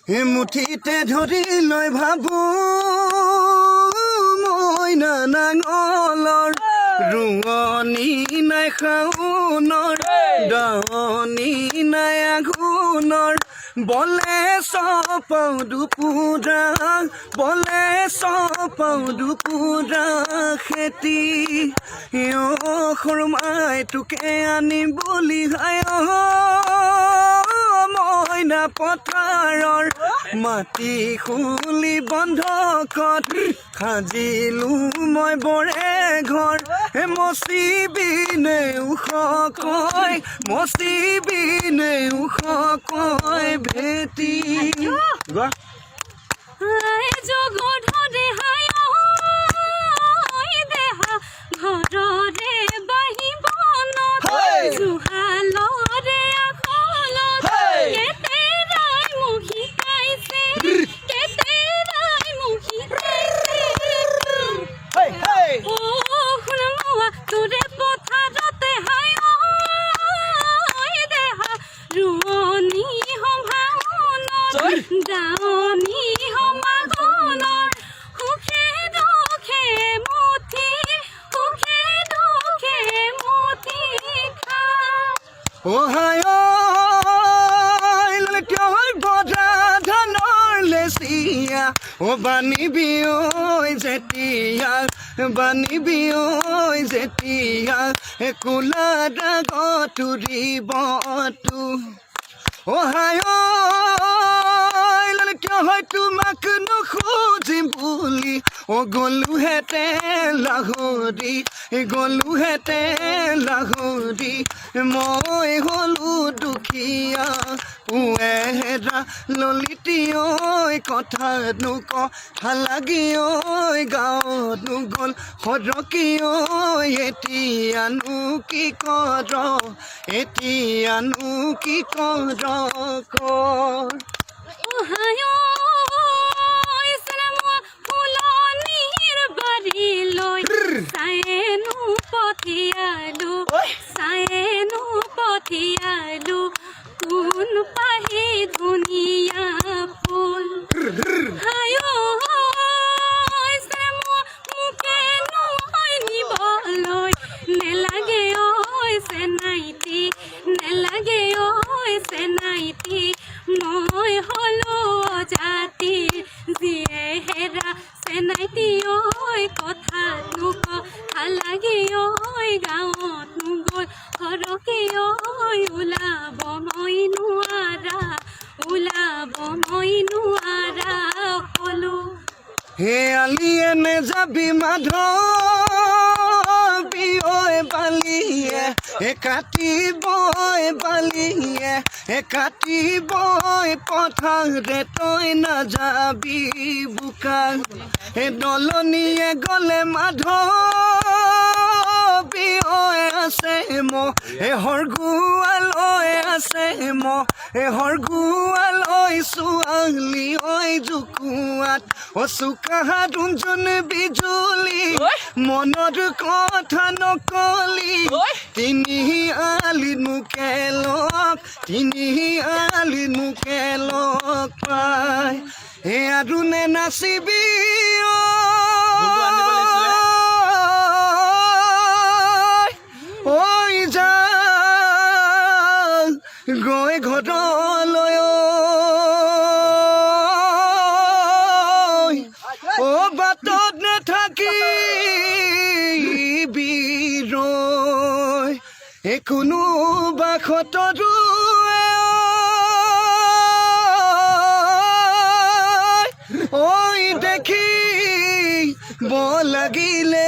মুঠিতে ধৰি লৈ ভাবো মই নাঙলৰ ৰুঙনি নাই শাওনৰ দাৱনি নাই আঘোণৰ বলে চপাও দুপুৰা বলে চপাও দুপুৰা খেতি সৰুমাই তোকে আনি বুলি হায় মইনা পথাৰৰ মাটি খুলি বন্ধকত সাজিলো মই বৰে ঘৰ মচিবিনে ওখকৈ মচিবিনে ওখকৈ ভেটি ঘৰৰে বাহি বনত জুহালৰে আখলত কেতেৰাই মোক শিকাইছে কেতেৰাই মোক শিকাইছে অ শুনমোৱা তোৰে পথাৰতে হাই দেহা ৰুৱনি সভাওনত দাৱনি সমাগনত সুখে দুখে মুঠি সুখে দুখে মুঠি খা হায় বৰা ধানৰ লেচিয়া বানিবি ঐ যেতিয়া বানিবি ঐ যেতিয়া কোলা দাগত উৰিবতো হায় তোমাক নুখুজিম বুলি গলোহেঁতে লাহৰি গলোহেঁতে লাহৰি মই হলো দুখীয়া হেৰা ললিতি ঐ কথা নুক লাগি ঐ গাঁৱত গ'ল সৰকি ঐ এতিয়ানো কি কৰ এতিয়ানো কি কৰ ফুলনিৰ বাৰীলৈ চায়েনো পঠিয়ালো কোন পাহি ধুনীয়া ফুল মোকে নৈ নিবলৈ নেলাগে ঐ চেনাইটি নেলাগে ঐ চেনাইটি মই হলো অজাতি যিয়ে হেৰা চেনাইটি ঐ কথা নুক লাগি ঐ গাঁৱত গৈ সৰকি ঐ ওলাব মই নোৱাৰা হলো হে আলিয়ে নেযাবি মাধৱী ঐ বালিয়ে কাটিবই বালিয়ে কাটিবই পথাৰে তই নাযাবি বোকা দলনিয়ে গ'লে মাধৱী ঐ আছে হৰগুৱাল ঐ আছে হৰগুৱাল ঐ ছোৱালী ঐ জুকুৱাত চুকা দুজন বিজুলি মনৰ কথা নকলি তিনি আলি মুকে লগ পাই আৰু নে নাচিবি ঐ যা গৈ ঘৰলৈ বাটত নেথাকিবি ৰৈ কোনোবা খতৰো ঐ দেখি লাগিলে